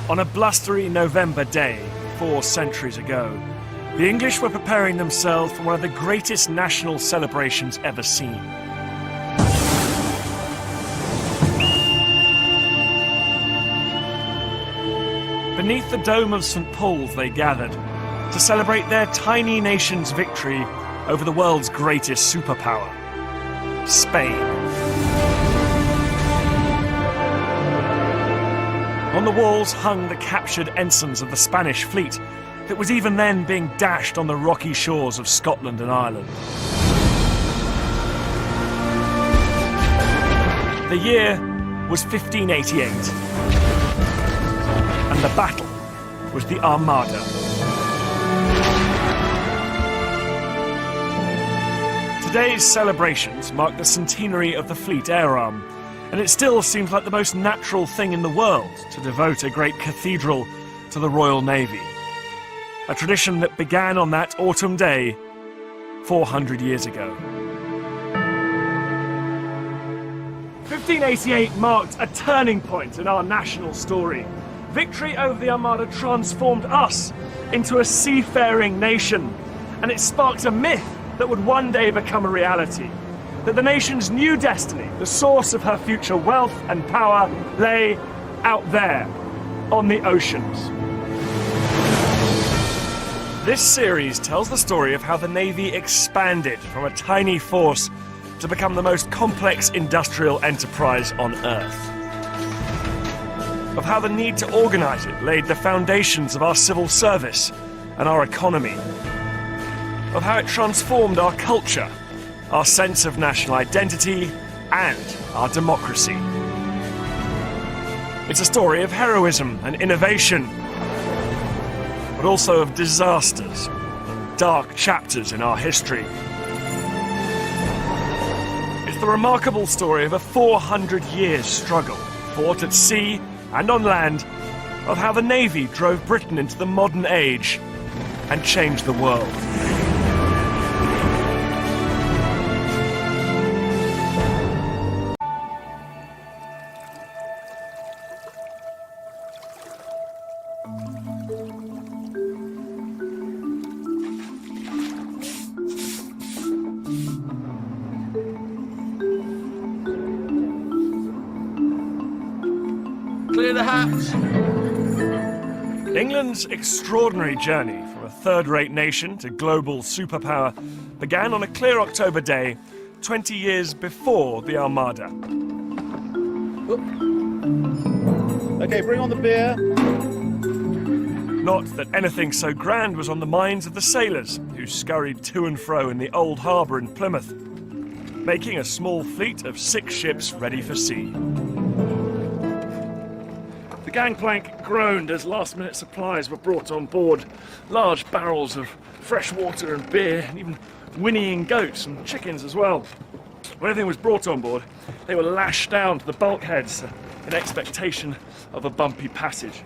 On a blustery November day, 4 centuries ago, the English were preparing themselves for one of the greatest national celebrations ever seen. Beneath the dome of St. Paul's they gathered to celebrate their tiny nation's victory over the world's greatest superpower, Spain. On the walls hung the captured ensigns of the Spanish fleet that was even then being dashed on the rocky shores of Scotland and Ireland. The year was 1588, and the battle was the Armada. Today's celebrations mark the centenary of the Fleet Air Arm, and it still seems like the most natural thing in the world to devote a great cathedral to the Royal Navy. A tradition that began on that autumn day 400 years ago. 1588 marked a turning point in our national story. Victory over the Armada transformed us into a seafaring nation, and it sparked a myth that would one day become a reality. That the nation's new destiny, the source of her future wealth and power, lay out there, on the oceans. This series tells the story of how the Navy expanded from a tiny force to become the most complex industrial enterprise on Earth. Of how the need to organize it laid the foundations of our civil service and our economy. Of how it transformed our culture, our sense of national identity, and our democracy. It's a story of heroism and innovation, but also of disasters and dark chapters in our history. It's the remarkable story of a 400-year struggle, fought at sea and on land, of how the Navy drove Britain into the modern age and changed the world. Clear the hatch. England's extraordinary journey from a third-rate nation to global superpower began on a clear October day 20 years before the Armada. Okay, bring on the beer. Not that anything so grand was on the minds of the sailors who scurried to and fro in the old harbour in Plymouth, making a small fleet of 6 ships ready for sea. The gangplank groaned as last-minute supplies were brought on board. Large barrels of fresh water and beer, and even whinnying goats and chickens as well. When everything was brought on board, they were lashed down to the bulkheads in expectation of a bumpy passage.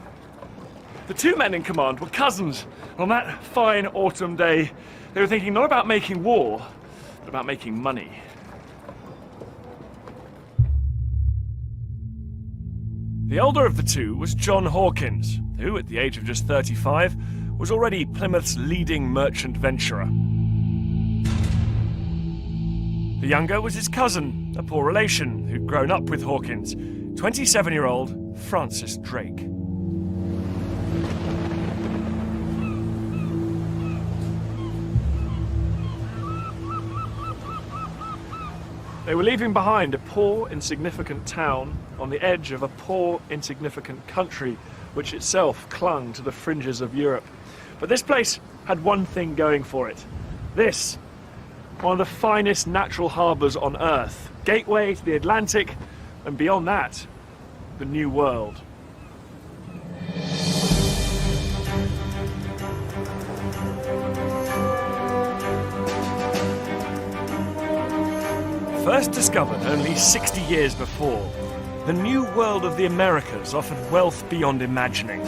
The 2 men in command were cousins. On that fine autumn day, they were thinking not about making war, but about making money. The older of the 2 was John Hawkins, who, at the age of just 35, was already Plymouth's leading merchant venturer. The younger was his cousin, a poor relation who'd grown up with Hawkins, 27-year-old Francis Drake. They were leaving behind a poor, insignificant town on the edge of a poor, insignificant country which itself clung to the fringes of Europe. But this place had one thing going for it. This, one of the finest natural harbours on Earth, gateway to the Atlantic, and beyond that, the New World. First discovered only 60 years before, the New World of the Americas offered wealth beyond imagining.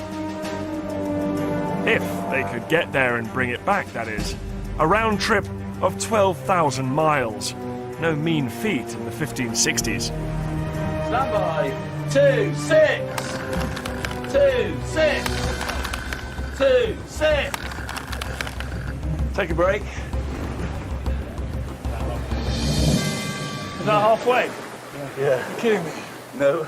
If they could get there and bring it back, that is. A round trip of 12,000 miles. No mean feat in the 1560s. Stand by. 2, 6. 2, sit. 2, sit. Take a break. Is that halfway? Yeah. You're kidding me. No.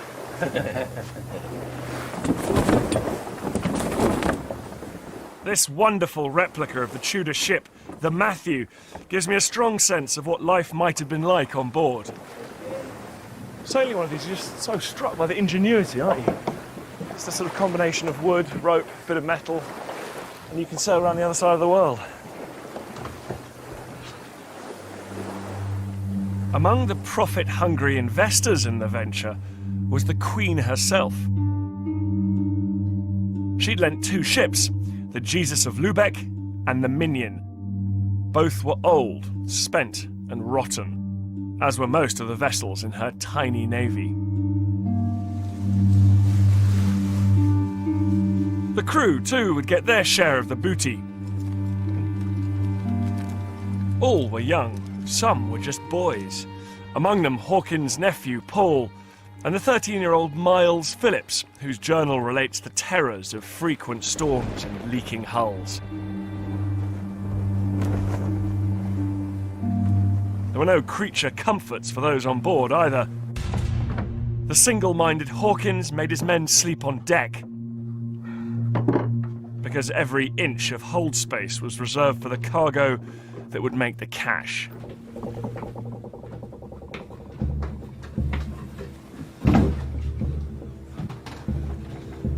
This wonderful replica of the Tudor ship, the Matthew, gives me a strong sense of what life might have been like on board. Sailing one of these, you're just so struck by the ingenuity, aren't you? It's the sort of combination of wood, rope, bit of metal, and you can sail around the other side of the world. Among the profit-hungry investors in the venture was the Queen herself. She'd lent 2 ships, the Jesus of Lubeck and the Minion. Both were old, spent and rotten, as were most of the vessels in her tiny navy. The crew, too, would get their share of the booty. All were young, some were just boys. Among them Hawkins' nephew, Paul, and the 13-year-old Miles Phillips, whose journal relates the terrors of frequent storms and leaking hulls. There were no creature comforts for those on board either. The single-minded Hawkins made his men sleep on deck, because every inch of hold space was reserved for the cargo that would make the cash.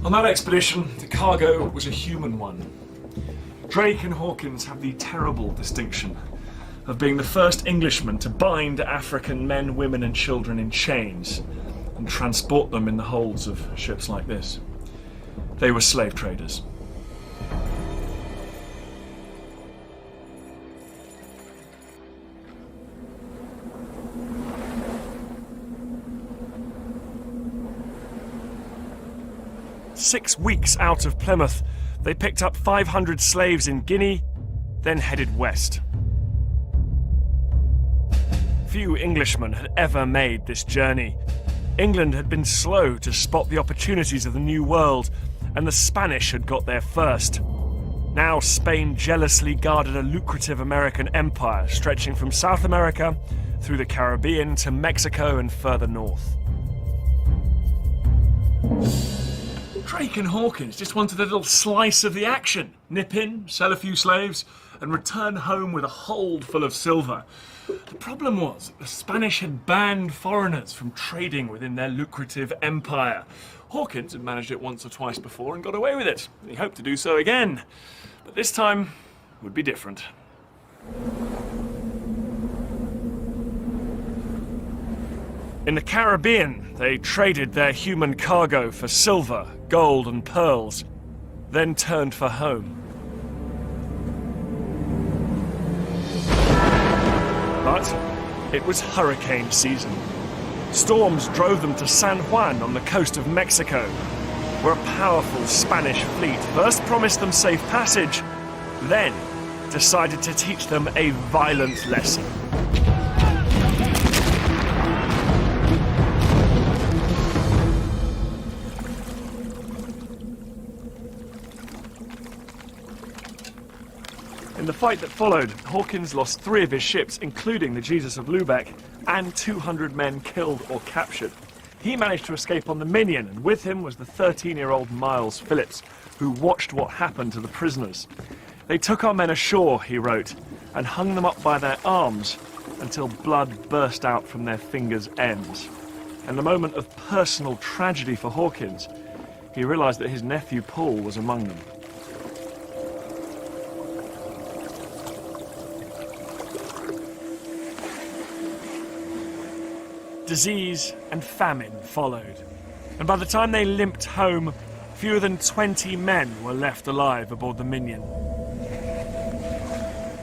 On that expedition, the cargo was a human one. Drake and Hawkins have the terrible distinction of being the first Englishmen to bind African men, women and children in chains and transport them in the holds of ships like this. They were slave traders. Six weeks out of Plymouth, they picked up 500 slaves in Guinea, then headed west. Few Englishmen had ever made this journey. England had been slow to spot the opportunities of the New World, and the Spanish had got there first. Now Spain jealously guarded a lucrative American empire stretching from South America through the Caribbean to Mexico and further north. Drake and Hawkins just wanted a little slice of the action. Nip in, sell a few slaves, and return home with a hold full of silver. The problem was that the Spanish had banned foreigners from trading within their lucrative empire. Hawkins had managed it once or twice before and got away with it. He hoped to do so again. But this time would be different. In the Caribbean, they traded their human cargo for silver, gold and pearls, then turned for home. But it was hurricane season. Storms drove them to San Juan on the coast of Mexico, where a powerful Spanish fleet first promised them safe passage, then decided to teach them a violent lesson. In the fight that followed, Hawkins lost 3 of his ships, including the Jesus of Lubeck, and 200 men killed or captured. He managed to escape on the Minion, and with him was the 13-year-old Miles Phillips, who watched what happened to the prisoners. They took our men ashore, he wrote, and hung them up by their arms until blood burst out from their fingers' ends. In a moment of personal tragedy for Hawkins, he realised that his nephew Paul was among them. Disease and famine followed, and by the time they limped home, fewer than 20 men were left alive aboard the Minion.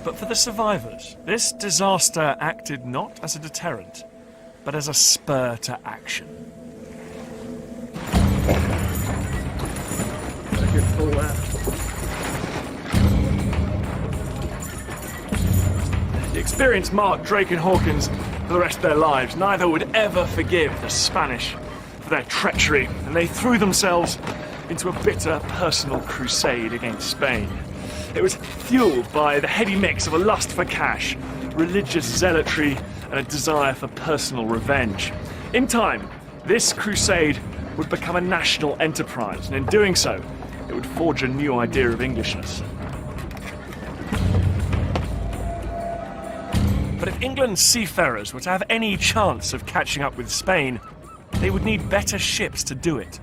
But for the survivors, this disaster acted not as a deterrent, but as a spur to action. The experience marked Drake and Hawkins for the rest of their lives. Neither would ever forgive the Spanish for their treachery, and they threw themselves into a bitter personal crusade against Spain. It was fueled by the heady mix of a lust for cash, religious zealotry, and a desire for personal revenge. In time, this crusade would become a national enterprise, and in doing so, it would forge a new idea of Englishness. But if England's seafarers were to have any chance of catching up with Spain, they would need better ships to do it.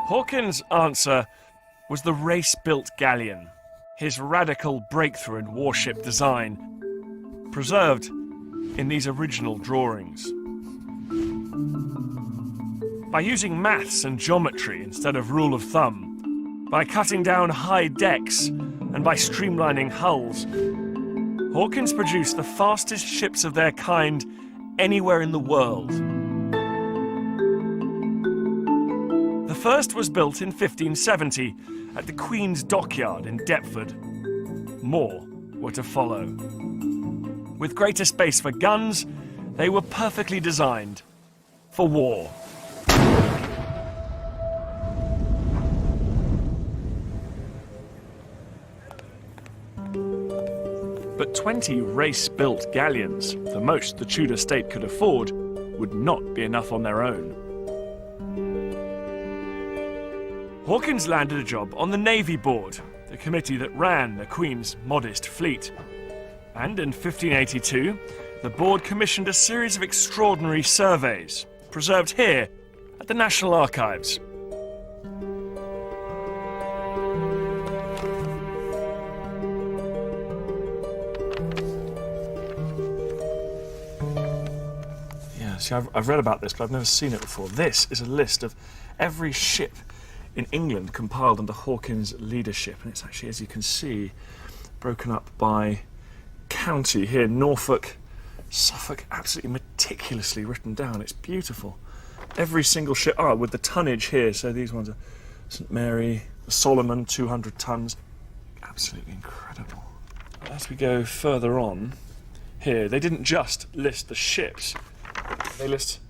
Hawkins' answer was the race-built galleon, his radical breakthrough in warship design, preserved in these original drawings. By using maths and geometry instead of rule of thumb, by cutting down high decks, and by streamlining hulls, Hawkins produced the fastest ships of their kind anywhere in the world. The first was built in 1570 at the Queen's Dockyard in Deptford. More were to follow. With greater space for guns, they were perfectly designed for war. But 20 race-built galleons, the most the Tudor state could afford, would not be enough on their own. Hawkins landed a job on the Navy Board, the committee that ran the Queen's modest fleet. And in 1582, the board commissioned a series of extraordinary surveys, preserved here at the National Archives. Yeah, see, I've read about this, but I've never seen it before. This is a list of every ship in England compiled under Hawkins' leadership, and it's actually, as you can see, broken up by county here. Norfolk, Suffolk, absolutely meticulously written down. It's beautiful. Every single ship, with the tonnage here, so these ones are St Mary, the Solomon, 200 tons. Absolutely incredible. As we go further on here, they didn't just list the ships, they list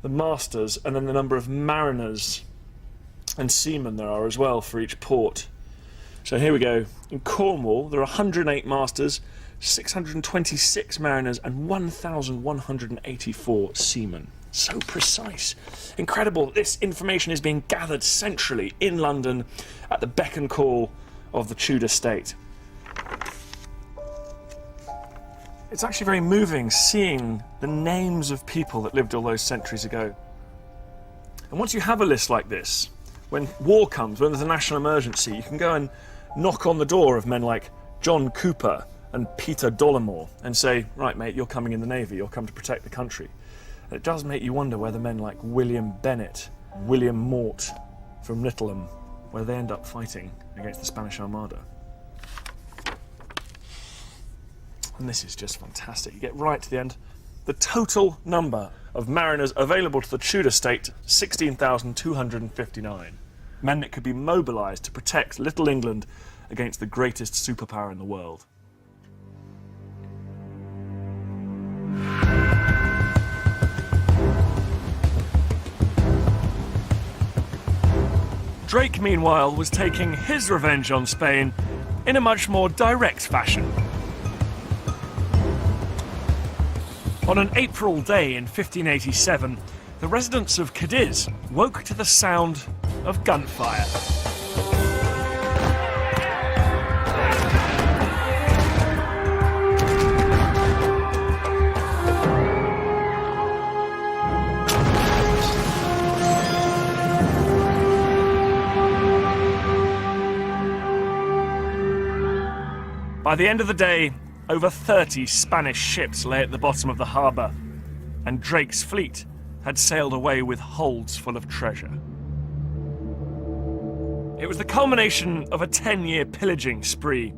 the masters and then the number of mariners and seamen there are as well for each port. So here we go. In Cornwall, there are 108 masters, 626 mariners, and 1,184 seamen. So precise. Incredible. This information is being gathered centrally in London at the beck and call of the Tudor state. It's actually very moving seeing the names of people that lived all those centuries ago. And once you have a list like this, when war comes, when there's a national emergency, you can go and knock on the door of men like John Cooper and Peter Dollimore and say, right, mate, you're coming in the Navy, you'll come to protect the country. And it does make you wonder whether men like William Bennett, William Mort from Littleham, where they end up fighting against the Spanish Armada. And this is just fantastic. You get right to the end. The total number of mariners available to the Tudor state, 16,259. Men that could be mobilised to protect Little England against the greatest superpower in the world. Drake, meanwhile, was taking his revenge on Spain in a much more direct fashion. On an April day in 1587, the residents of Cadiz woke to the sound of gunfire. By the end of the day, over 30 Spanish ships lay at the bottom of the harbour, and Drake's fleet had sailed away with holds full of treasure. It was the culmination of a 10-year pillaging spree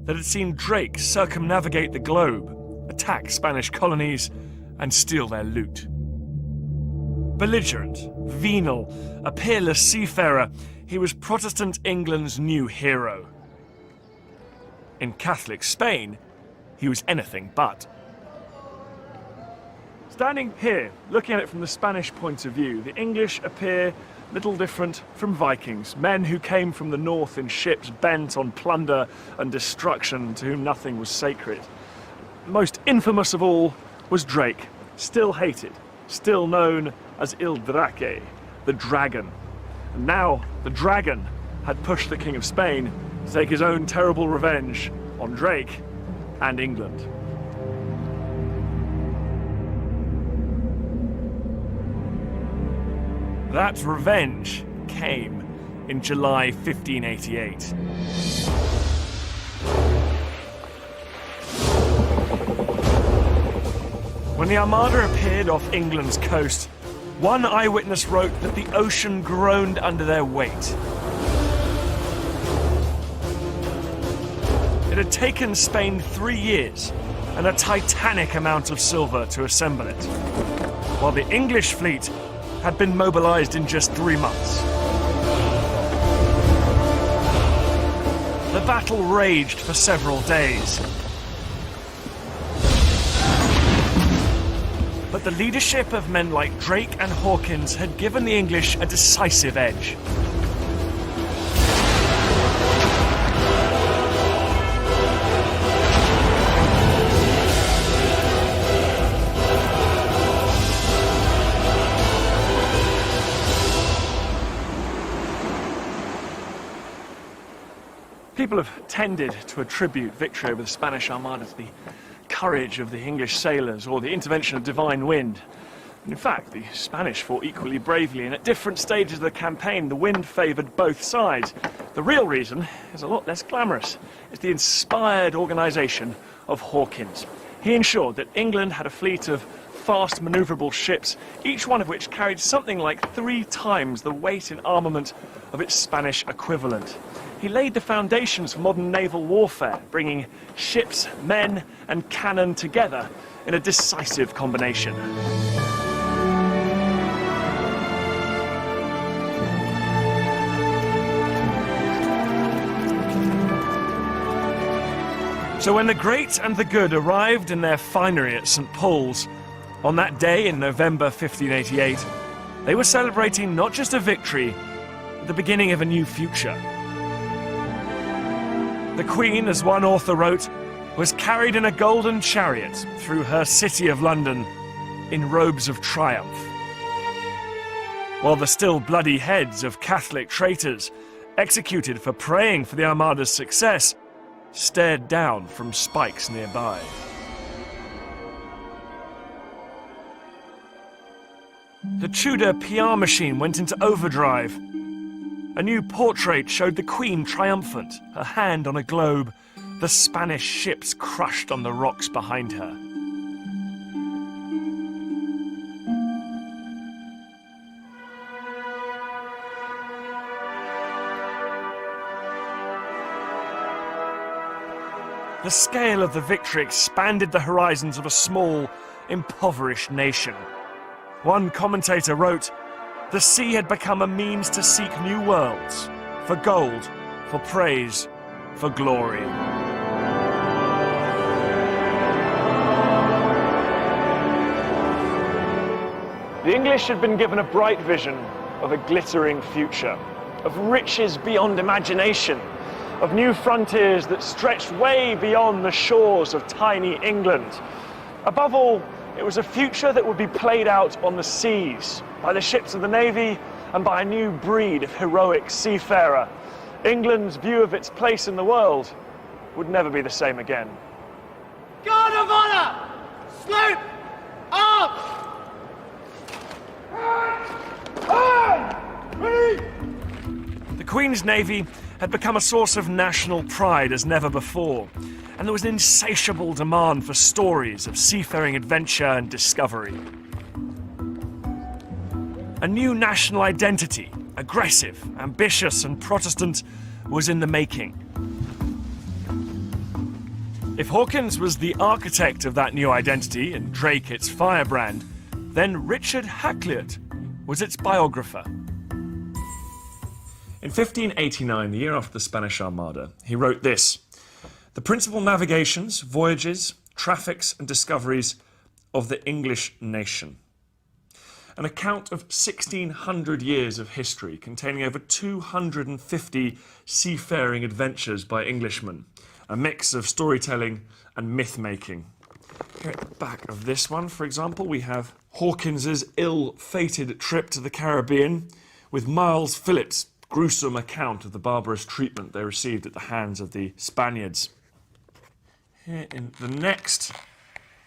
that had seen Drake circumnavigate the globe, attack Spanish colonies, and steal their loot. Belligerent, venal, a peerless seafarer, he was Protestant England's new hero. In Catholic Spain, he was anything but. Standing here, looking at it from the Spanish point of view, the English appear little different from Vikings, men who came from the north in ships bent on plunder and destruction, to whom nothing was sacred. Most infamous of all was Drake, still hated, still known as Il Draque, the dragon. And now the dragon had pushed the King of Spain to take his own terrible revenge on Drake and England. That revenge came in July 1588. When the Armada appeared off England's coast, one eyewitness wrote that the ocean groaned under their weight. It had taken Spain 3 years and a titanic amount of silver to assemble it, while the English fleet had been mobilized in just 3 months. The battle raged for several days. But the leadership of men like Drake and Hawkins had given the English a decisive edge. People have tended to attribute victory over the Spanish Armada to the courage of the English sailors or the intervention of divine wind. In fact, the Spanish fought equally bravely, and at different stages of the campaign, the wind favoured both sides. The real reason is a lot less glamorous. It's the inspired organisation of Hawkins. He ensured that England had a fleet of fast manoeuvrable ships, each one of which carried something like 3 times the weight and armament of its Spanish equivalent. He laid the foundations for modern naval warfare, bringing ships, men, and cannon together in a decisive combination. So when the great and the good arrived in their finery at St. Paul's, on that day in November 1588, they were celebrating not just a victory, but the beginning of a new future. The Queen, as one author wrote, was carried in a golden chariot through her city of London in robes of triumph, while the still bloody heads of Catholic traitors, executed for praying for the Armada's success, stared down from spikes nearby. The Tudor PR machine went into overdrive. A new portrait showed the Queen triumphant, her hand on a globe, the Spanish ships crushed on the rocks behind her. The scale of the victory expanded the horizons of a small, impoverished nation. One commentator wrote, "The sea had become a means to seek new worlds, for gold, for praise, for glory." The English had been given a bright vision of a glittering future, of riches beyond imagination, of new frontiers that stretched way beyond the shores of tiny England. Above all, it was a future that would be played out on the seas, by the ships of the Navy and by a new breed of heroic seafarer. England's view of its place in the world would never be the same again. Guard of honor! Sloop! Arch! The Queen's Navy had become a source of national pride as never before, and there was an insatiable demand for stories of seafaring adventure and discovery. A new national identity, aggressive, ambitious, and Protestant, was in the making. If Hawkins was the architect of that new identity and Drake its firebrand, then Richard Hakluyt was its biographer. In 1589, the year after the Spanish Armada, he wrote this: "The principal navigations, voyages, traffics, and discoveries of the English Nation. An account of 1,600 years of history containing over 250 seafaring adventures by Englishmen, a mix of storytelling and myth-making. Here at the back of this one, for example, we have Hawkins's ill-fated trip to the Caribbean with Miles Phillips' gruesome account of the barbarous treatment they received at the hands of the Spaniards. Here in the next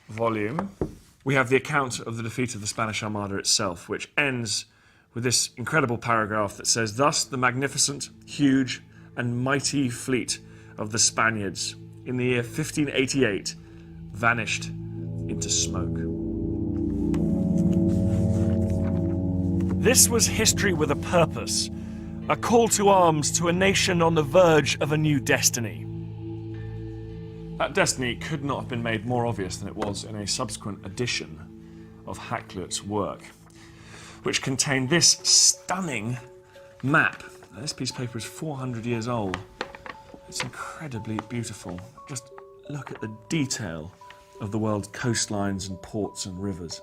volume, we have the account of the defeat of the Spanish Armada itself, which ends with this incredible paragraph that says, "Thus the magnificent, huge, and mighty fleet of the Spaniards in the year 1588 vanished into smoke." This was history with a purpose, a call to arms to a nation on the verge of a new destiny. That destiny could not have been made more obvious than it was in a subsequent edition of Hakluyt's work, which contained this stunning map. Now, this piece of paper is 400 years old. It's incredibly beautiful. Just look at the detail of the world's coastlines and ports and rivers.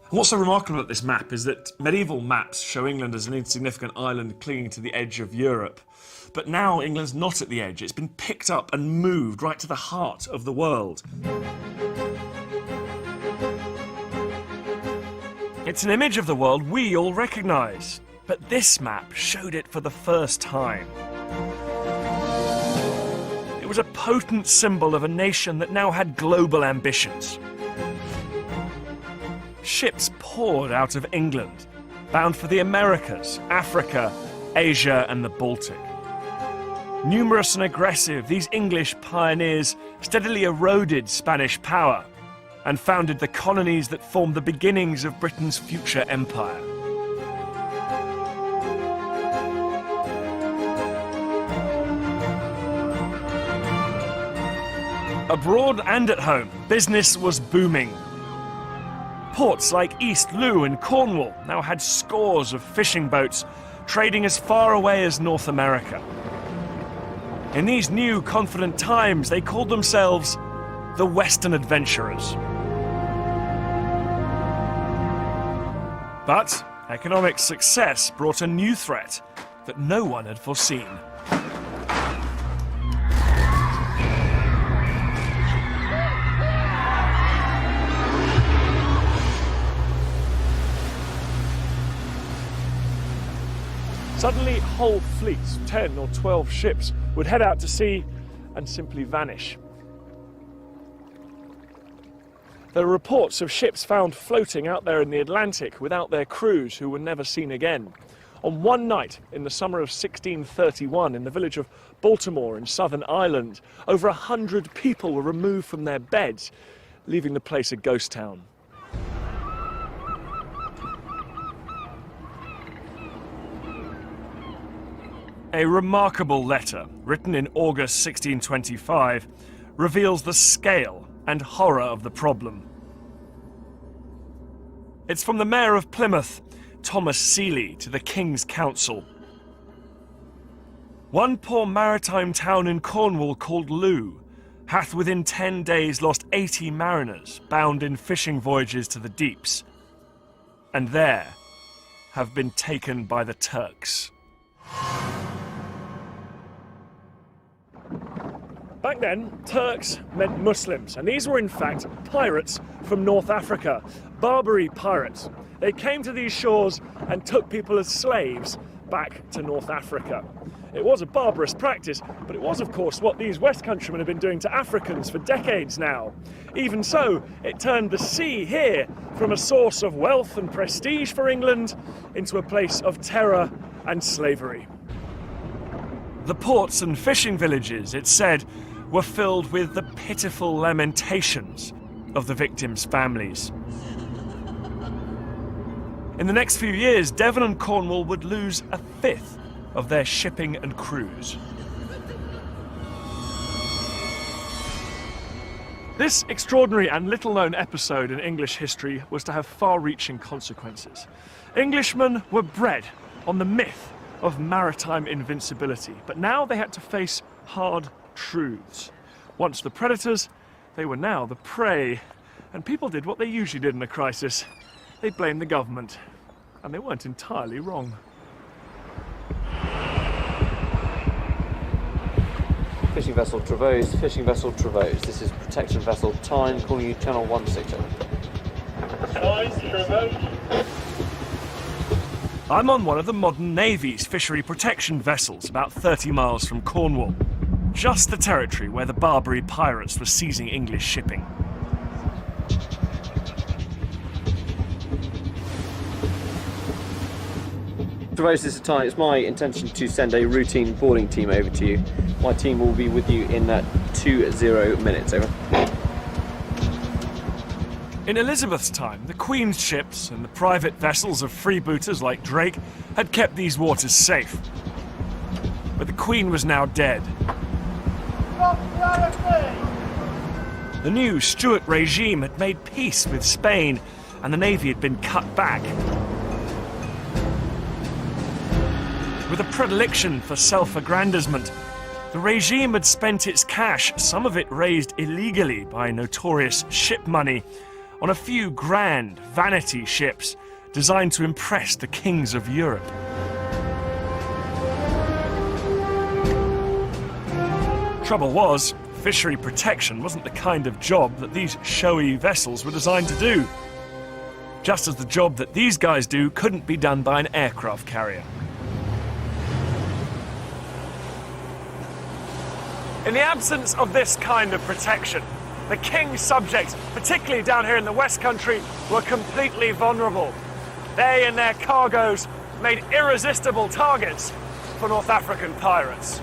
And what's so remarkable about this map is that medieval maps show England as an insignificant island clinging to the edge of Europe. But now England's not at the edge. It's been picked up and moved right to the heart of the world. It's an image of the world we all recognise, but this map showed it for the first time. It was a potent symbol of a nation that now had global ambitions. Ships poured out of England, bound for the Americas, Africa, Asia and the Baltic. Numerous and aggressive, these English pioneers steadily eroded Spanish power and founded the colonies that formed the beginnings of Britain's future empire. Abroad and at home, business was booming. Ports like East Looe and Cornwall now had scores of fishing boats trading as far away as North America. In these new, confident times, they called themselves the Western Adventurers. But economic success brought a new threat that no one had foreseen. Suddenly, whole fleets, 10 or 12 ships, would head out to sea and simply vanish. There are reports of ships found floating out there in the Atlantic without their crews, who were never seen again. On one night in the summer of 1631, in the village of Baltimore in Southern Ireland, over 100 people were removed from their beds, leaving the place a ghost town. A remarkable letter, written in August 1625, reveals the scale and horror of the problem. It's from the Mayor of Plymouth, Thomas Seeley, to the King's Council. "One poor maritime town in Cornwall called Looe hath within 10 days lost 80 mariners bound in fishing voyages to the deeps, and there have been taken by the Turks." Back then, Turks meant Muslims, and these were in fact pirates from North Africa, Barbary pirates. They came to these shores and took people as slaves back to North Africa. It was a barbarous practice, but it was of course what these West countrymen have been doing to Africans for decades now. Even so, it turned the sea here from a source of wealth and prestige for England into a place of terror and slavery. The ports and fishing villages, it's said, were filled with the pitiful lamentations of the victims' families. In the next few years, Devon and Cornwall would lose a fifth of their shipping and crews. This extraordinary and little-known episode in English history was to have far-reaching consequences. Englishmen were bred on the myth of maritime invincibility, but now they had to face hard truths. Once the predators, They were now the prey, and people did what they usually did in a crisis. They blamed the government, and they weren't entirely wrong. Fishing vessel Trevose, fishing vessel Trevose. This is protection vessel Tyne, calling you channel 160. Tyne, Trevose. I'm on one of the modern Navy's fishery protection vessels, about 30 miles from Cornwall. Just the territory where the Barbary pirates were seizing English shipping. Trevose, this is Tyne. It's my intention to send a routine boarding team over to you. My team will be with you in 20 minutes, over. In Elizabeth's time, the Queen's ships and the private vessels of freebooters like Drake had kept these waters safe. But the Queen was now dead. The new Stuart regime had made peace with Spain, and the Navy had been cut back. With a predilection for self-aggrandizement, the regime had spent its cash, some of it raised illegally by notorious ship money, on a few grand vanity ships designed to impress the kings of Europe. Trouble was, fishery protection wasn't the kind of job that these showy vessels were designed to do. Just as the job that these guys do couldn't be done by an aircraft carrier. In the absence of this kind of protection, the king's subjects, particularly down here in the West Country, were completely vulnerable. They and their cargoes made irresistible targets for North African pirates.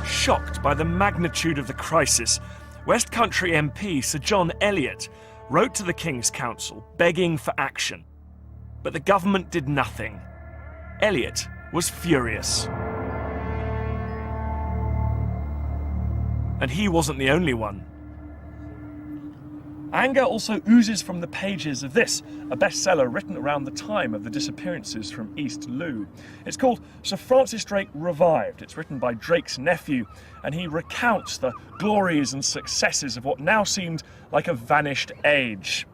Shocked by the magnitude of the crisis, West Country MP Sir John Eliot wrote to the King's Council begging for action. But the government did nothing. Eliot was furious. And he wasn't the only one. Anger also oozes from the pages of this, a bestseller written around the time of the disappearances from East Looe. It's called Sir Francis Drake Revived. It's written by Drake's nephew, and he recounts the glories and successes of what now seemed like a vanished age.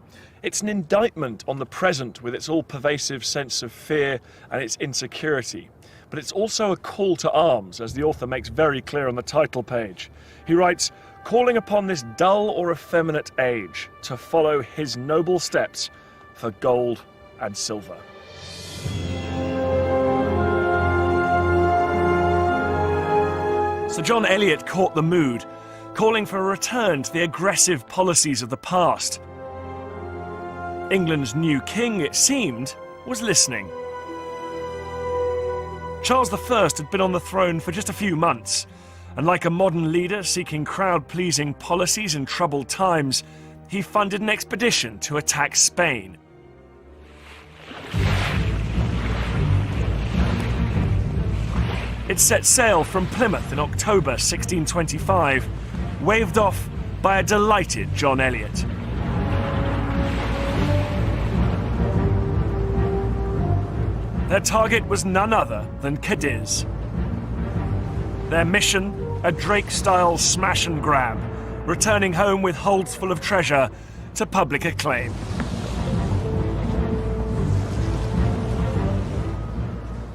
It's an indictment on the present with its all-pervasive sense of fear and its insecurity. But it's also a call to arms, as the author makes very clear on the title page. He writes, calling upon this dull or effeminate age to follow his noble steps for gold and silver. Sir John Eliot caught the mood, calling for a return to the aggressive policies of the past. England's new king, it seemed, was listening. Charles I had been on the throne for just a few months, and like a modern leader seeking crowd-pleasing policies in troubled times, he funded an expedition to attack Spain. It set sail from Plymouth in October 1625, waved off by a delighted John Eliot. Their target was none other than Cadiz. Their mission, a Drake-style smash and grab, returning home with holds full of treasure to public acclaim.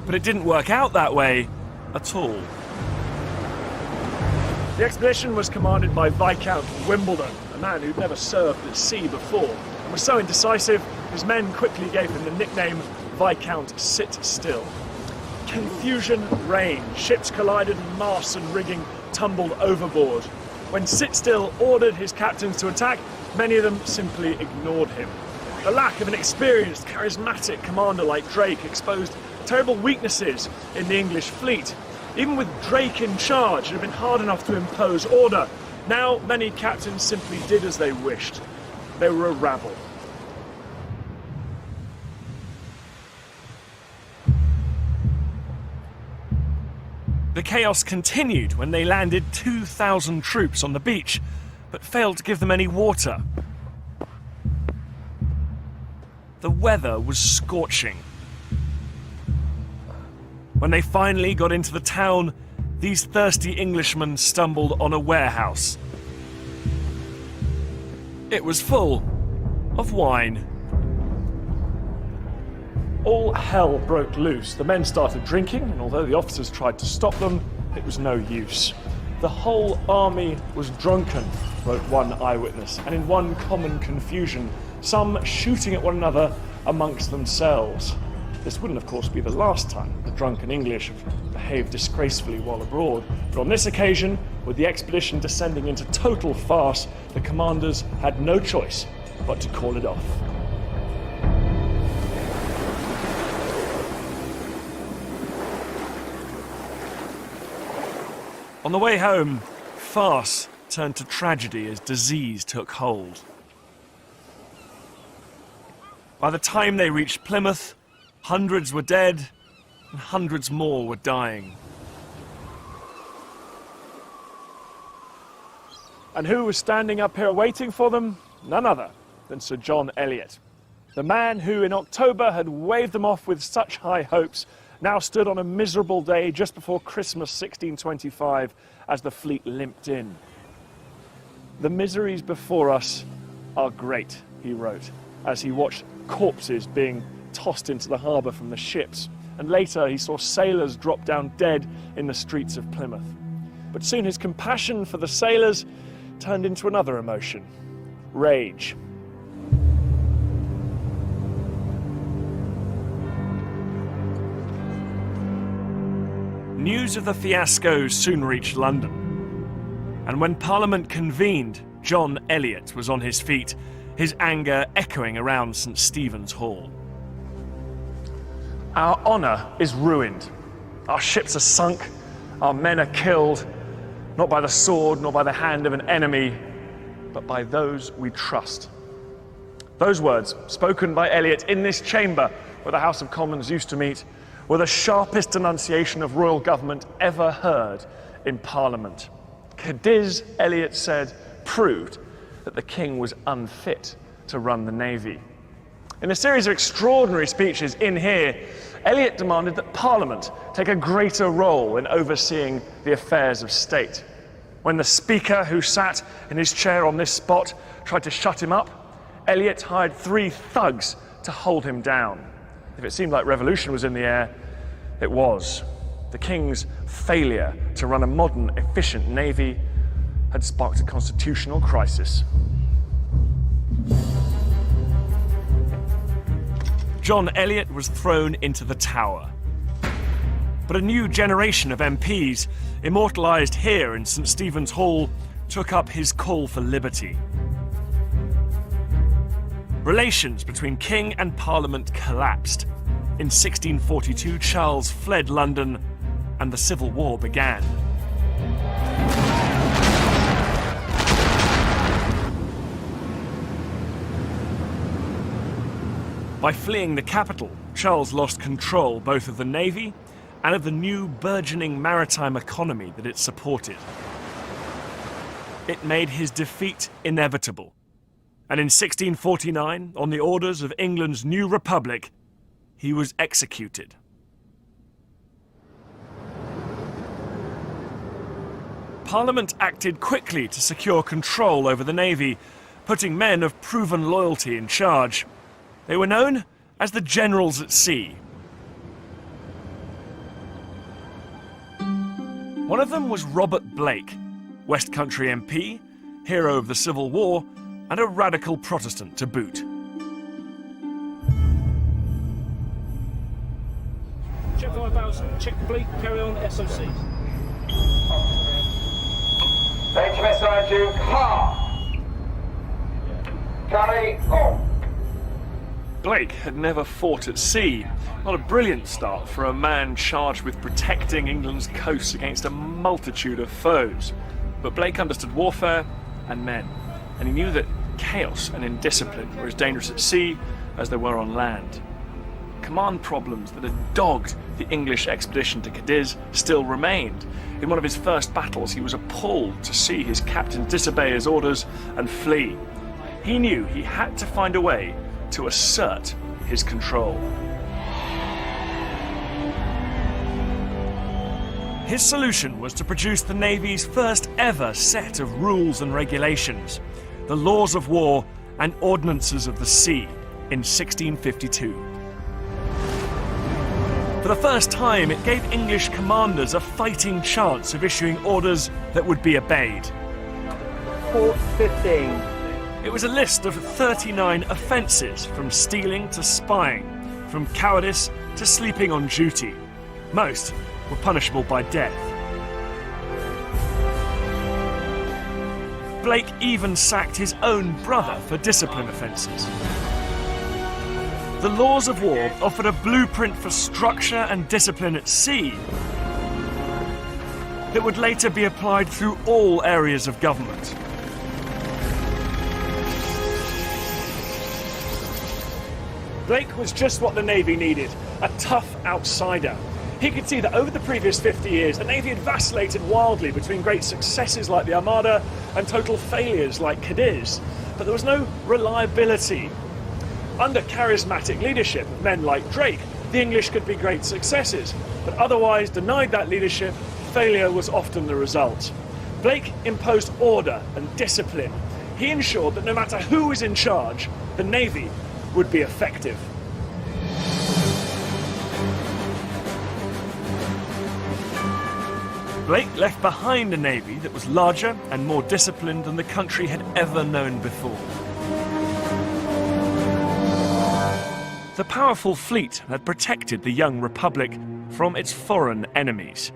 But it didn't work out that way at all. The expedition was commanded by Viscount Wimbledon, a man who'd never served at sea before, and was so indecisive, his men quickly gave him the nickname Viscount Sit Still. Confusion reigned, ships collided and masts and rigging tumbled overboard. When Sit Still ordered his captains to attack, many of them simply ignored him. The lack of an experienced, charismatic commander like Drake exposed terrible weaknesses in the English fleet. Even with Drake in charge, it had been hard enough to impose order. Now, many captains simply did as they wished. They were a rabble. The chaos continued when they landed 2,000 troops on the beach, but failed to give them any water. The weather was scorching. When they finally got into the town, these thirsty Englishmen stumbled on a warehouse. It was full of wine. All hell broke loose. The men started drinking, and although the officers tried to stop them, it was no use. The whole army was drunken, wrote one eyewitness, and in one common confusion, some shooting at one another amongst themselves. This wouldn't, of course, be the last time the drunken English have behaved disgracefully while abroad, but on this occasion, with the expedition descending into total farce, the commanders had no choice but to call it off. On the way home, farce turned to tragedy as disease took hold. By the time they reached Plymouth, hundreds were dead and hundreds more were dying. And who was standing up here waiting for them? None other than Sir John Eliot. The man who in October had waved them off with such high hopes now stood on a miserable day just before Christmas 1625 as the fleet limped in. "The miseries before us are great," he wrote, as he watched corpses being tossed into the harbour from the ships, and later he saw sailors drop down dead in the streets of Plymouth. But soon his compassion for the sailors turned into another emotion: rage. News of the fiasco soon reached London, and when Parliament convened, John Eliot was on his feet, his anger echoing around St. Stephen's Hall. "Our honour is ruined. Our ships are sunk, our men are killed, not by the sword nor by the hand of an enemy, but by those we trust." Those words, spoken by Eliot in this chamber where the House of Commons used to meet, were the sharpest denunciation of royal government ever heard in Parliament. Cadiz, Eliot said, proved that the king was unfit to run the navy. In a series of extraordinary speeches in here, Eliot demanded that Parliament take a greater role in overseeing the affairs of state. When the Speaker, who sat in his chair on this spot, tried to shut him up, Eliot hired 3 thugs to hold him down. If it seemed like revolution was in the air, it was. The king's failure to run a modern, efficient navy had sparked a constitutional crisis. John Eliot was thrown into the Tower. But a new generation of MPs, immortalised here in St. Stephen's Hall, took up his call for liberty. Relations between king and parliament collapsed. In 1642, Charles fled London and the Civil War began. By fleeing the capital, Charles lost control both of the navy and of the new burgeoning maritime economy that it supported. It made his defeat inevitable. And in 1649, on the orders of England's new republic, he was executed. Parliament acted quickly to secure control over the navy, putting men of proven loyalty in charge. They were known as the Generals at Sea. One of them was Robert Blake, West Country MP, hero of the Civil War, and a radical Protestant to boot. Check 5000, check Blake, carry on SOC. HMS Nigel, carry on. Blake had never fought at sea. Not a brilliant start for a man charged with protecting England's coasts against a multitude of foes. But Blake understood warfare and men, and he knew that chaos and indiscipline were as dangerous at sea as they were on land. Command problems that had dogged the English expedition to Cadiz still remained. In one of his first battles, he was appalled to see his captain disobey his orders and flee. He knew he had to find a way to assert his control. His solution was to produce the Navy's first ever set of rules and regulations, the Laws of War and Ordinances of the Sea, in 1652. For the first time, it gave English commanders a fighting chance of issuing orders that would be obeyed. Port 15. It was a list of 39 offences, from stealing to spying, from cowardice to sleeping on duty. Most were punishable by death. Blake even sacked his own brother for discipline offences. The Laws of War offered a blueprint for structure and discipline at sea that would later be applied through all areas of government. Blake was just what the Navy needed, a tough outsider. He could see that over the previous 50 years, the Navy had vacillated wildly between great successes like the Armada and total failures like Cadiz, but there was no reliability. Under charismatic leadership of men like Drake, the English could be great successes, but otherwise denied that leadership, failure was often the result. Blake imposed order and discipline. He ensured that no matter who was in charge, the Navy would be effective. Blake left behind a navy that was larger and more disciplined than the country had ever known before. The powerful fleet had protected the young republic from its foreign enemies,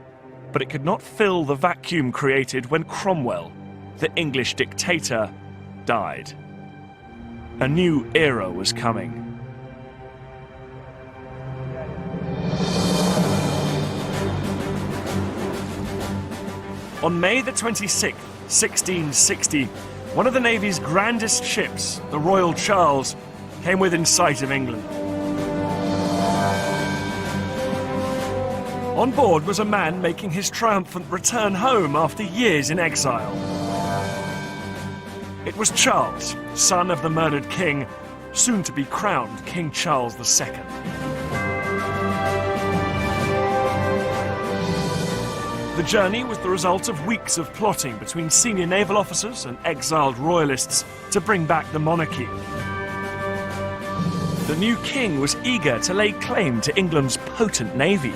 but it could not fill the vacuum created when Cromwell, the English dictator, died. A new era was coming. On May the 26th, 1660, one of the Navy's grandest ships, the Royal Charles, came within sight of England. On board was a man making his triumphant return home after years in exile. It was Charles, son of the murdered king, soon to be crowned King Charles II. The journey was the result of weeks of plotting between senior naval officers and exiled royalists to bring back the monarchy. The new king was eager to lay claim to England's potent navy.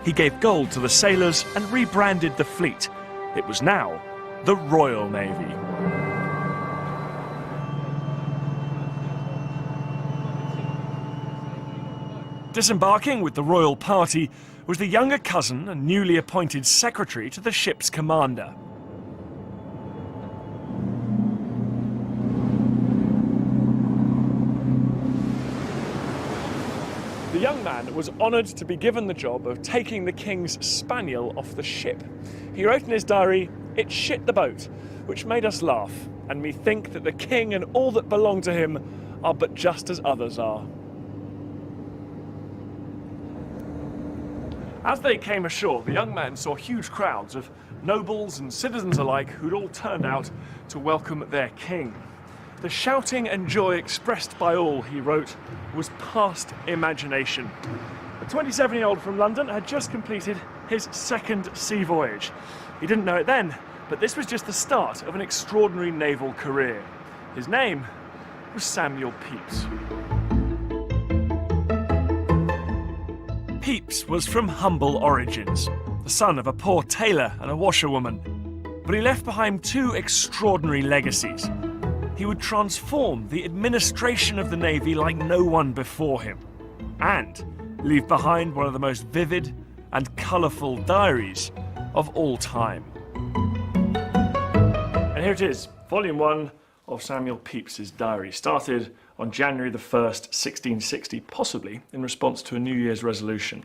He gave gold to the sailors and rebranded the fleet. It was now the Royal Navy. Disembarking with the royal party was the younger cousin and newly appointed secretary to the ship's commander. The young man was honoured to be given the job of taking the king's spaniel off the ship. He wrote in his diary, "It shit the boat," which made us laugh, and me think that the king and all that belong to him are but just as others are. As they came ashore, the young man saw huge crowds of nobles and citizens alike who'd all turned out to welcome their king. The shouting and joy expressed by all, he wrote, was past imagination. The 27-year-old from London had just completed his second sea voyage. He didn't know it then, but this was just the start of an extraordinary naval career. His name was Samuel Pepys. Pepys was from humble origins, the son of a poor tailor and a washerwoman. But he left behind two extraordinary legacies. He would transform the administration of the Navy like no one before him, and leave behind one of the most vivid and colourful diaries of all time. And here it is, Volume 1 of Samuel Pepys's diary, started on January the 1st, 1660, possibly in response to a New Year's resolution.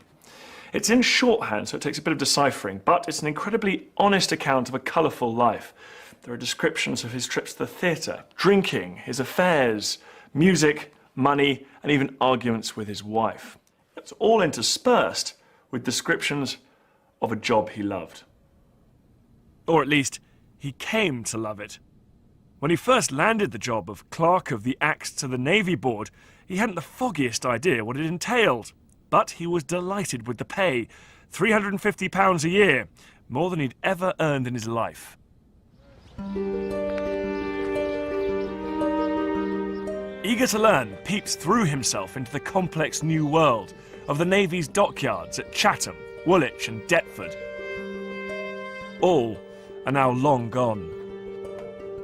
It's in shorthand, so it takes a bit of deciphering, but it's an incredibly honest account of a colourful life. There are descriptions of his trips to the theatre, drinking, his affairs, music, money, and even arguments with his wife. It's all interspersed with descriptions of a job he loved. Or at least, he came to love it. When he first landed the job of Clerk of the Acts to the Navy Board, he hadn't the foggiest idea what it entailed. But he was delighted with the pay, £350 a year, more than he'd ever earned in his life. Eager to learn, Pepys threw himself into the complex new world of the Navy's dockyards at Chatham, Woolwich and Deptford. All are now long gone.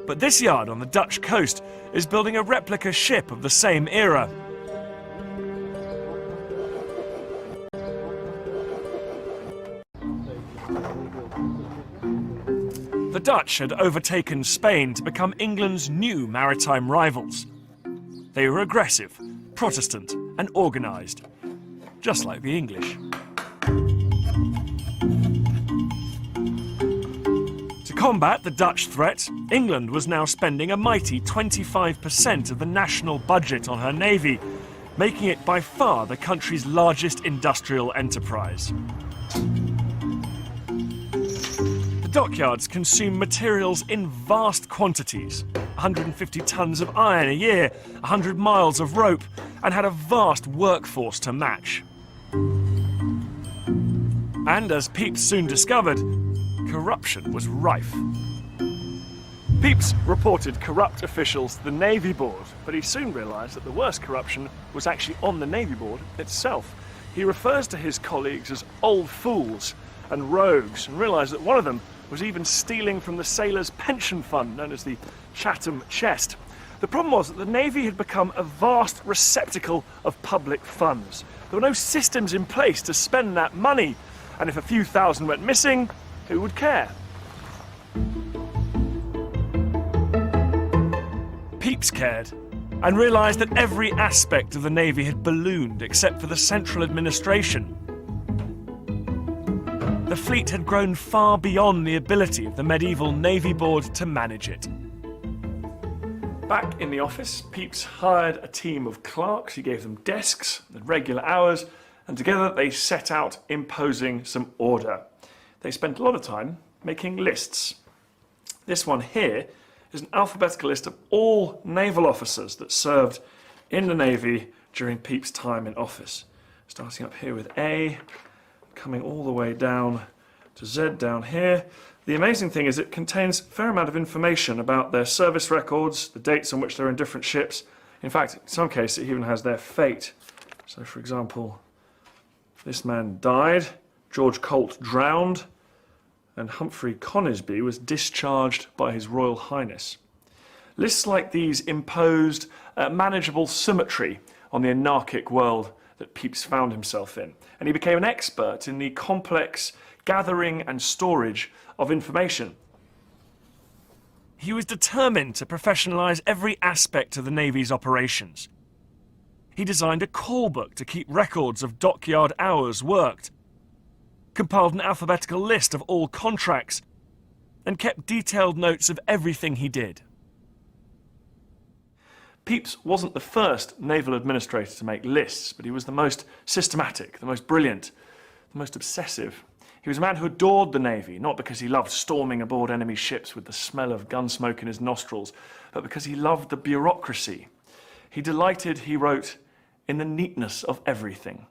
But this yard on the Dutch coast is building a replica ship of the same era. The Dutch had overtaken Spain to become England's new maritime rivals. They were aggressive, Protestant and organised, just like the English. To combat the Dutch threat, England was now spending a mighty 25% of the national budget on her navy, making it by far the country's largest industrial enterprise. The dockyards consume materials in vast quantities, 150 tons of iron a year, 100 miles of rope, and had a vast workforce to match. And as Pepys soon discovered, corruption was rife. Pepys reported corrupt officials to the Navy Board, but he soon realised that the worst corruption was actually on the Navy Board itself. He refers to his colleagues as old fools and rogues, and realised that one of them was even stealing from the sailors' pension fund, known as the Chatham Chest. The problem was that the Navy had become a vast receptacle of public funds. There were no systems in place to spend that money, and if a few thousand went missing, who would care? Pepys cared, and realised that every aspect of the Navy had ballooned except for the central administration. The fleet had grown far beyond the ability of the medieval Navy Board to manage it. Back in the office, Pepys hired a team of clerks. He gave them desks and regular hours, and together they set out imposing some order. They spent a lot of time making lists. This one here is an alphabetical list of all naval officers that served in the Navy during Pepys' time in office. Starting up here with A, coming all the way down to Z down here. The amazing thing is it contains a fair amount of information about their service records, the dates on which they're in different ships. In fact, in some cases it even has their fate. So for example, this man died, George Colt drowned, and Humphrey Conisbee was discharged by His Royal Highness. Lists like these imposed manageable symmetry on the anarchic world that Pepys found himself in, and he became an expert in the complex gathering and storage of information. He was determined to professionalise every aspect of the Navy's operations. He designed a call book to keep records of dockyard hours worked, compiled an alphabetical list of all contracts, and kept detailed notes of everything he did. Pepys wasn't the first naval administrator to make lists, but he was the most systematic, the most brilliant, the most obsessive. He was a man who adored the Navy, not because he loved storming aboard enemy ships with the smell of gun smoke in his nostrils, but because he loved the bureaucracy. He delighted, he wrote, in the neatness of everything.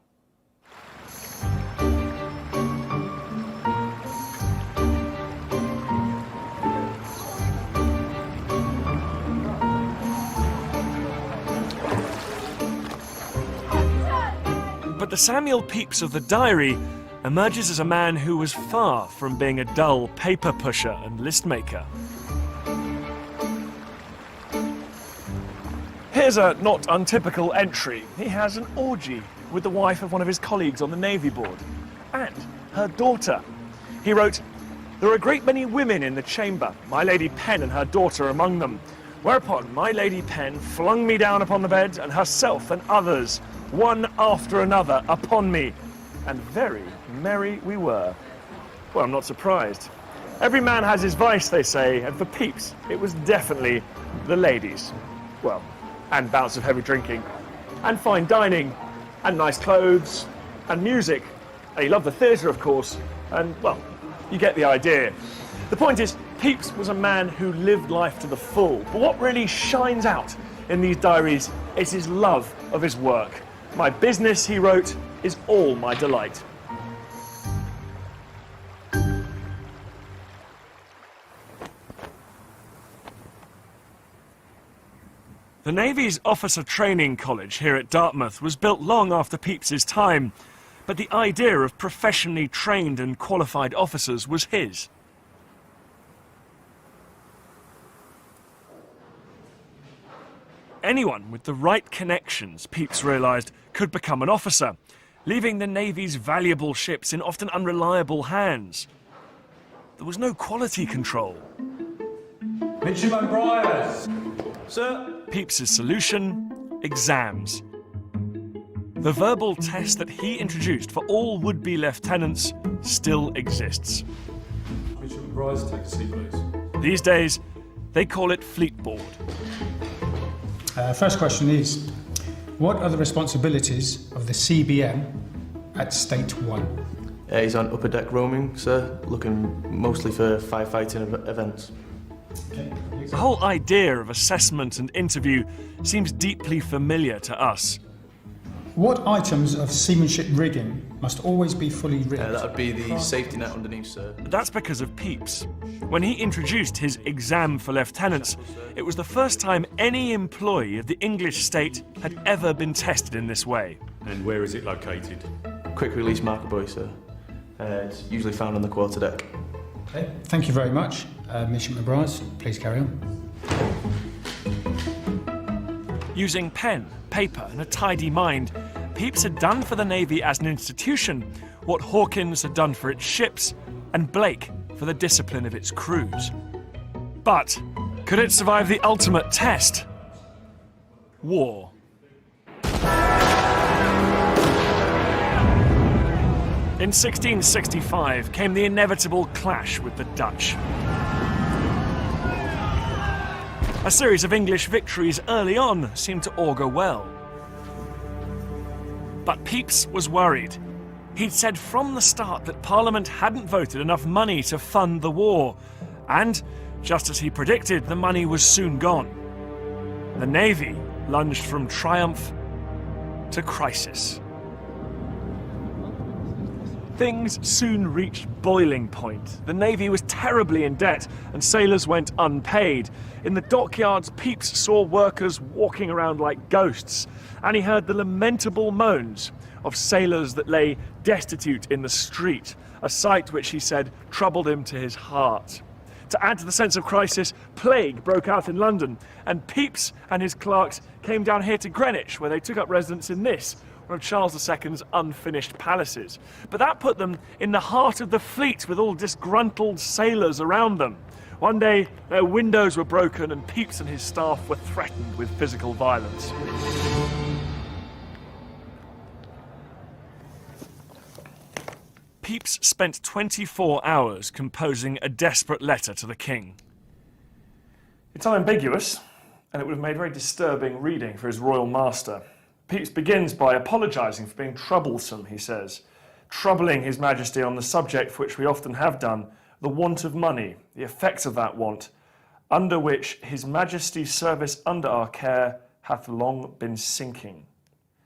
But the Samuel Pepys of the diary emerges as a man who was far from being a dull paper pusher and list maker. Here's a not untypical entry. He has an orgy with the wife of one of his colleagues on the Navy Board, and her daughter. He wrote, "There are a great many women in the chamber, my Lady Penn and her daughter among them, whereupon my Lady Penn flung me down upon the bed, and herself and others, one after another, upon me, and very merry we were." Well, I'm not surprised. Every man has his vice, they say, and for Pepys, it was definitely the ladies. Well, and bouts of heavy drinking, and fine dining, and nice clothes, and music. And he loved the theatre, of course, and, well, you get the idea. The point is, Pepys was a man who lived life to the full, but what really shines out in these diaries is his love of his work. "My business," he wrote, "is all my delight." The Navy's Officer Training College here at Dartmouth was built long after Pepys's time, but the idea of professionally trained and qualified officers was his. Anyone with the right connections, Pepys realised, could become an officer, leaving the Navy's valuable ships in often unreliable hands. There was no quality control. Midshipman Bryars! Sir? Pepys's solution: exams. The verbal test that he introduced for all would-be lieutenants still exists. Midshipman Bryars, take a seat, please. These days, they call it Fleet Board. First question is, what are the responsibilities of the CBM at State 1? He's on upper deck roaming, sir, looking mostly for firefighting events. The whole idea of assessment and interview seems deeply familiar to us. What items of seamanship rigging must always be fully rigged? That would be the safety net underneath, sir. That's because of Pepys. When he introduced his exam for lieutenants, it was the first time any employee of the English state had ever been tested in this way. And where is it located? Quick release marker buoy, sir. It's usually found on the quarterdeck. Okay, thank you very much. Midshipman Bryars, please carry on. Using pen, paper and a tidy mind, Pepys had done for the Navy as an institution what Hawkins had done for its ships and Blake for the discipline of its crews. But could it survive the ultimate test? War. In 1665 came the inevitable clash with the Dutch. A series of English victories early on seemed to augur well. But Pepys was worried. He'd said from the start that Parliament hadn't voted enough money to fund the war. And, just as he predicted, the money was soon gone. The Navy lunged from triumph to crisis. Things soon reached boiling point. The Navy was terribly in debt and sailors went unpaid. In the dockyards, Pepys saw workers walking around like ghosts, and he heard the lamentable moans of sailors that lay destitute in the street, a sight which he said troubled him to his heart. To add to the sense of crisis, plague broke out in London, and Pepys and his clerks came down here to Greenwich, where they took up residence in this, one of Charles II's unfinished palaces. But that put them in the heart of the fleet with all disgruntled sailors around them. One day, their windows were broken and Pepys and his staff were threatened with physical violence. Pepys spent 24 hours composing a desperate letter to the king. It's unambiguous, and it would have made very disturbing reading for his royal master. Pepys begins by apologising for being troublesome, he says, troubling His Majesty on the subject for which we often have done, the want of money, the effects of that want, under which His Majesty's service under our care hath long been sinking.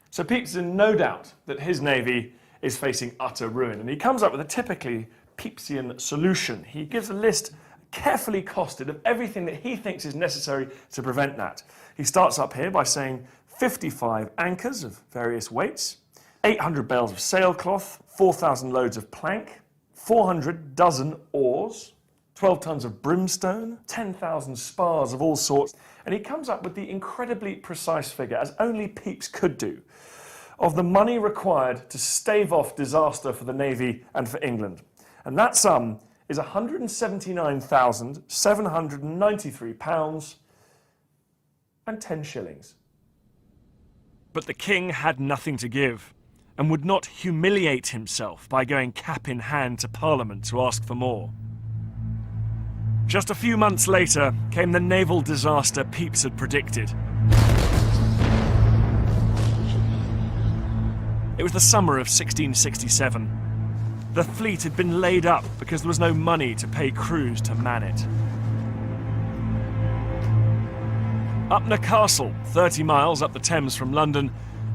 So Pepys is in no doubt that his navy is facing utter ruin, and he comes up with a typically Pepysian solution. He gives a list carefully costed of everything that he thinks is necessary to prevent that. He starts up here by saying 55 anchors of various weights, 800 bales of sailcloth, 4,000 loads of plank, 400 dozen oars, 12 tons of brimstone, 10,000 spars of all sorts, and he comes up with the incredibly precise figure, as only Pepys could do, of the money required to stave off disaster for the Navy and for England. And that sum is £179,793 and 10 shillings. But the king had nothing to give, and would not humiliate himself by going cap in hand to Parliament to ask for more. Just a few months later came the naval disaster Pepys had predicted. It was the summer of 1667. The fleet had been laid up because there was no money to pay crews to man it. Upnor Castle, 30 miles up the Thames from London,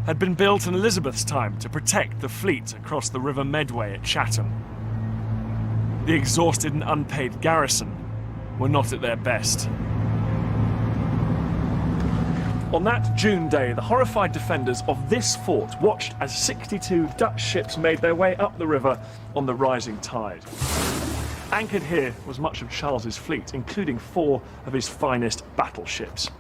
had been built in Elizabeth's time to protect the fleet across the River Medway at Chatham. The exhausted and unpaid garrison were not at their best. On that June day, the horrified defenders of this fort watched as 62 Dutch ships made their way up the river on the rising tide. Anchored here was much of Charles's fleet, including 4 of his finest battleships.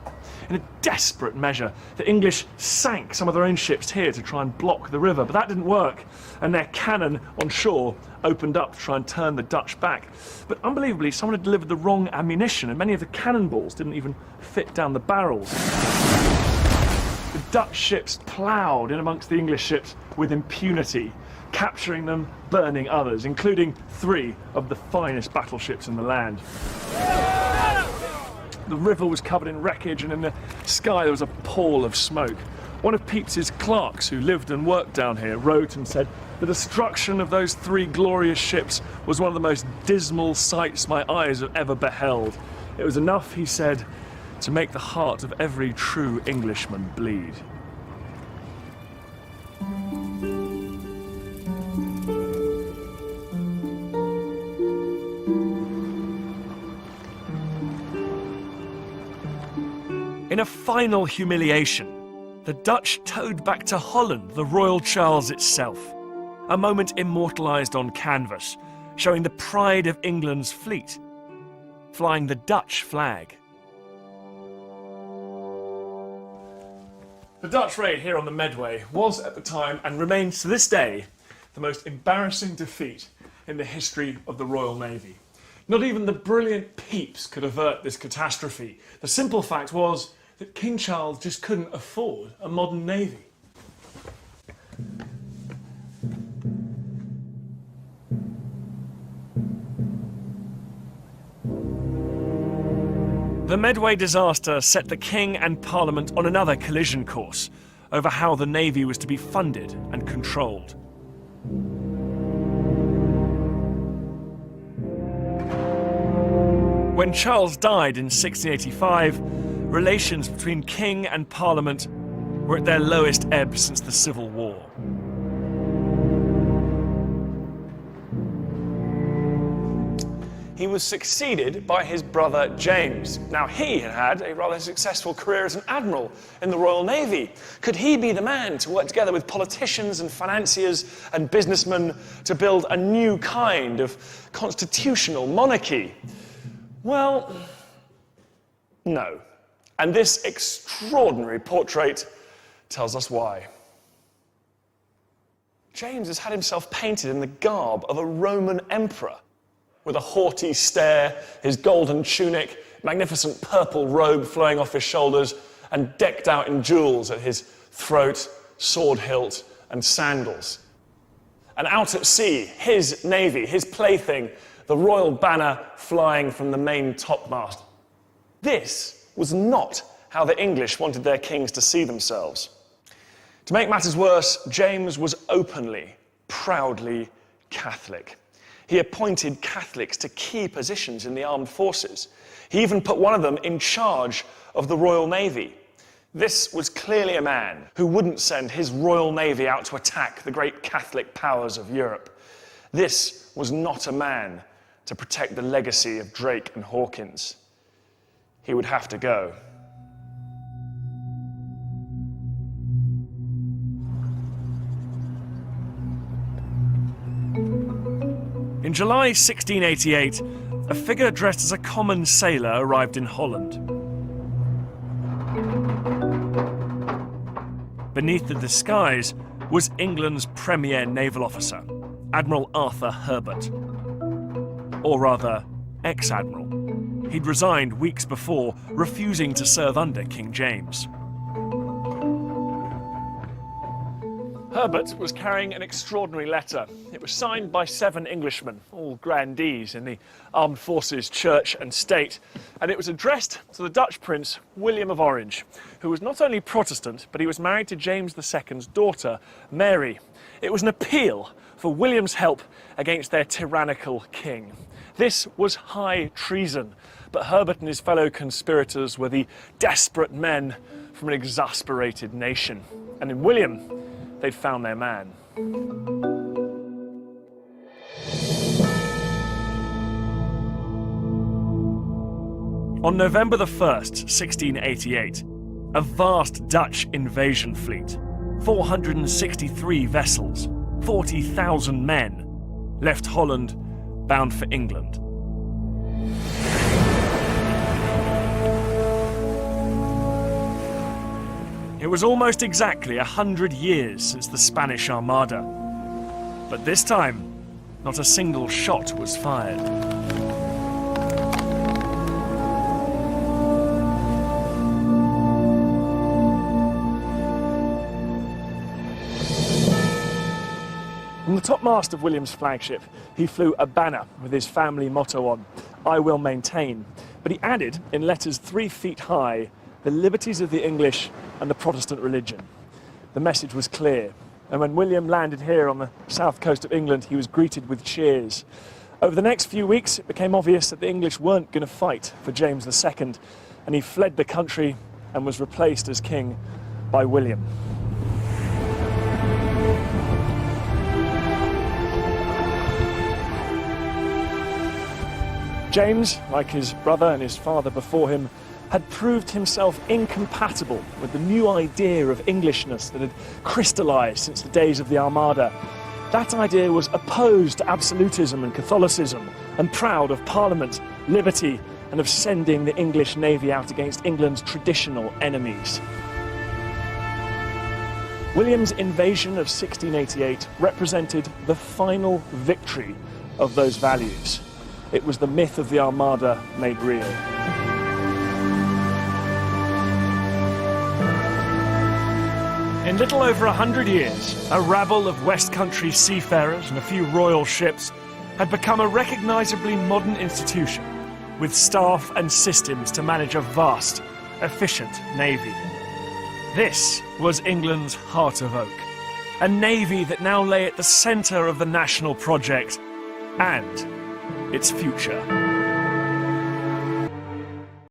In a desperate measure, the English sank some of their own ships here to try and block the river, but that didn't work, and their cannon on shore opened up to try and turn the Dutch back. But unbelievably, someone had delivered the wrong ammunition, and many of the cannonballs didn't even fit down the barrels. The Dutch ships ploughed in amongst the English ships with impunity, capturing them, burning others, including 3 of the finest battleships in the land. The river was covered in wreckage, and in the sky there was a pall of smoke. One of Pepys's clerks, who lived and worked down here, wrote and said, "The destruction of those 3 glorious ships was one of the most dismal sights my eyes have ever beheld. It was enough," he said, "to make the heart of every true Englishman bleed." In a final humiliation, the Dutch towed back to Holland the Royal Charles itself, a moment immortalised on canvas, showing the pride of England's fleet, flying the Dutch flag. The Dutch raid here on the Medway was at the time, and remains to this day, the most embarrassing defeat in the history of the Royal Navy. Not even the brilliant Pepys could avert this catastrophe. The simple fact was that King Charles just couldn't afford a modern navy. The Medway disaster set the King and Parliament on another collision course over how the navy was to be funded and controlled. When Charles died in 1685, relations between King and Parliament were at their lowest ebb since the Civil War. He was succeeded by his brother James. Now, he had had a rather successful career as an admiral in the Royal Navy. Could he be the man to work together with politicians and financiers and businessmen to build a new kind of constitutional monarchy? Well, no. And this extraordinary portrait tells us why. James has had himself painted in the garb of a Roman emperor, with a haughty stare, his golden tunic, magnificent purple robe flowing off his shoulders, and decked out in jewels at his throat, sword hilt, and sandals. And out at sea, his navy, his plaything, the royal banner flying from the main topmast. This was not how the English wanted their kings to see themselves. To make matters worse, James was openly, proudly Catholic. He appointed Catholics to key positions in the armed forces. He even put one of them in charge of the Royal Navy. This was clearly a man who wouldn't send his Royal Navy out to attack the great Catholic powers of Europe. This was not a man to protect the legacy of Drake and Hawkins. He would have to go. In July 1688, a figure dressed as a common sailor arrived in Holland. Beneath the disguise was England's premier naval officer, Admiral Arthur Herbert. Or rather, ex-admiral. He'd resigned weeks before, refusing to serve under King James. Herbert was carrying an extraordinary letter. It was signed by 7 Englishmen, all grandees in the armed forces, church and state, and it was addressed to the Dutch Prince William of Orange, who was not only Protestant, but he was married to James II's daughter, Mary. It was an appeal for William's help against their tyrannical king. This was high treason, but Herbert and his fellow conspirators were the desperate men from an exasperated nation. And in William, they'd found their man. On November the 1st, 1688, A vast Dutch invasion fleet, 463 vessels, 40,000 men, left Holland bound for England. It was almost exactly 100 years since the Spanish Armada. But this time, not a single shot was fired. On the topmast of William's flagship, he flew a banner with his family motto on, "I will maintain." But he added, in letters 3 feet high, the liberties of the English and the Protestant religion. The message was clear, and when William landed here on the south coast of England, he was greeted with cheers. Over the next few weeks, it became obvious that the English weren't going to fight for James II, and he fled the country and was replaced as king by William. James, like his brother and his father before him, had proved himself incompatible with the new idea of Englishness that had crystallised since the days of the Armada. That idea was opposed to absolutism and Catholicism, and proud of Parliament, liberty, and of sending the English navy out against England's traditional enemies. William's invasion of 1688 represented the final victory of those values. It was the myth of the Armada made real. In little over 100 years, a rabble of West Country seafarers and a few royal ships had become a recognisably modern institution, with staff and systems to manage a vast, efficient navy. This was England's heart of oak, a navy that now lay at the centre of the national project and its future.